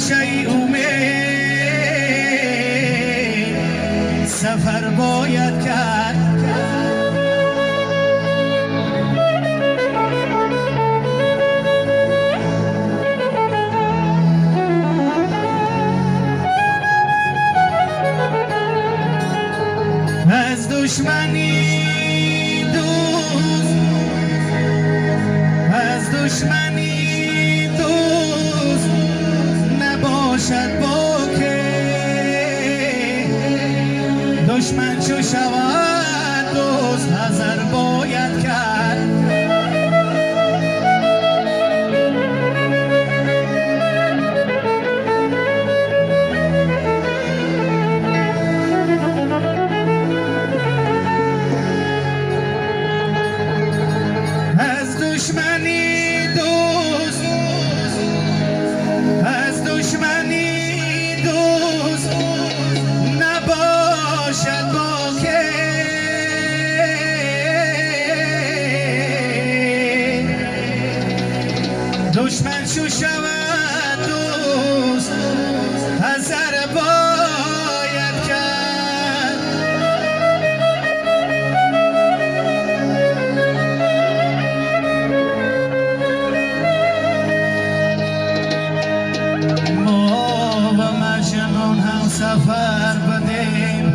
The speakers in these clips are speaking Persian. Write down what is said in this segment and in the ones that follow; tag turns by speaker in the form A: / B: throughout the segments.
A: گوشه امید سفر باید کرد. از دشمنی دوست، از دشمنی دوست نباشد با که دشمن چو شود دوست حذر باید کرد. دشمنی دوست، از دشمنی دوست نباشد با که دشمن چو شود دوست حذر باید کرد. سفر بدیم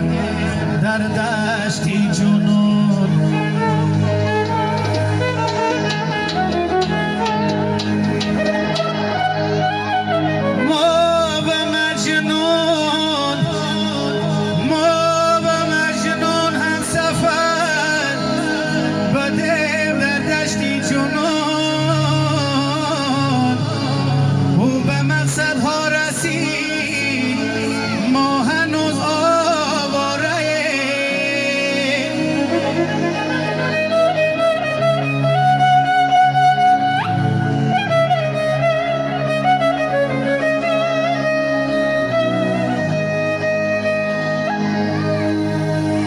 A: در دشتی جنون، ما و مجنون هم سفر بدیم در دشتی جنون. او به مقصد ها رسید ما هنوز آواره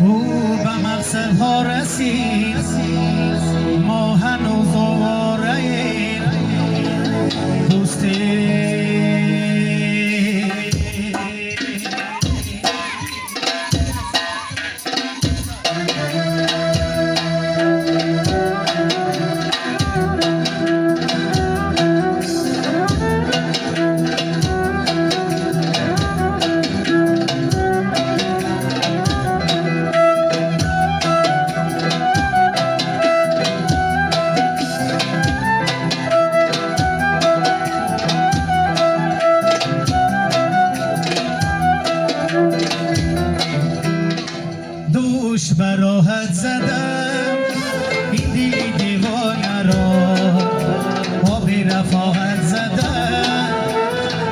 A: او به مقصد ها رسید ما هنوز آواره دوستی. دوش براحت زدم این دل دیوانه را، آب رفاقت زدم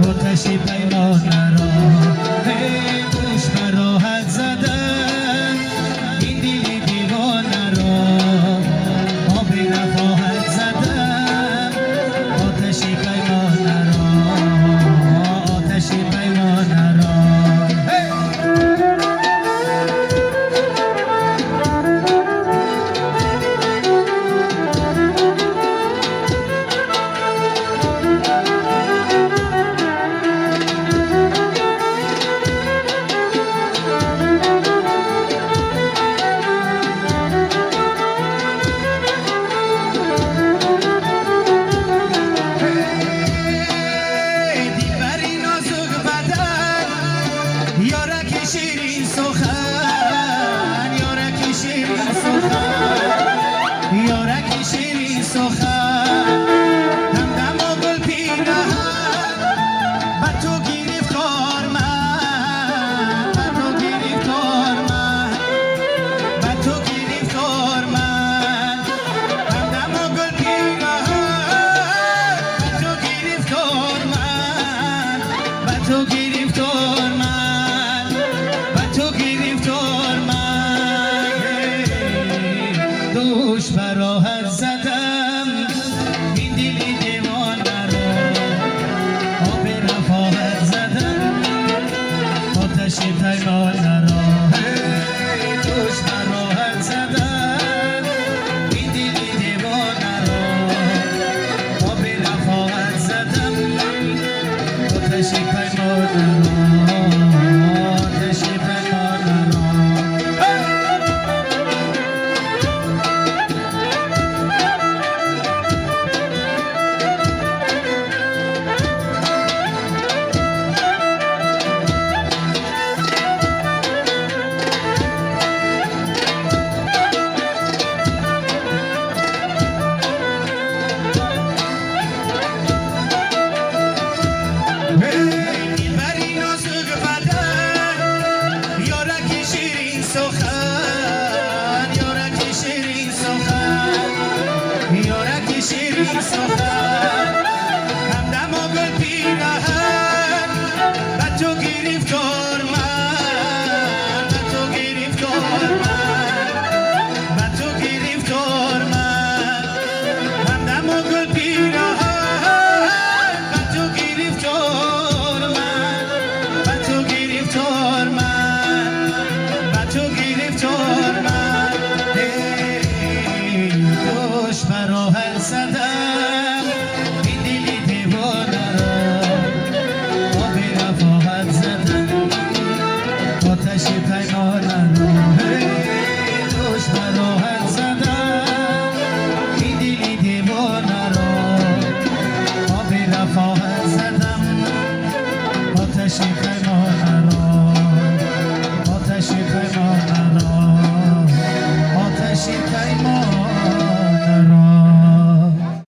A: آتشی پیمانه را. دوش براحت زدم این دل دیوانه را، آب رفاقت زدم آتشی پیمانه را، آتشی پیمانه را. شیرین سخن یارکی شیرین سخن، یارکی شیرین سخن همدم و گل پیرهن بر تو گرفتار من، بر تو گرفتار من، بر تو گرفتار من همدم و گل پیرهن بر تو گرفتار من، بر تو گرفتار من، تو گرفتار من. دوش براحت زدم این دل دیوانه را، آب رفاقت زدم آتش پیمانه را. دوش براحت زدم این دل دیوانه را، آب رفاقت زدم آتش آتش پیمان را آتش پیمان را شیرین سخن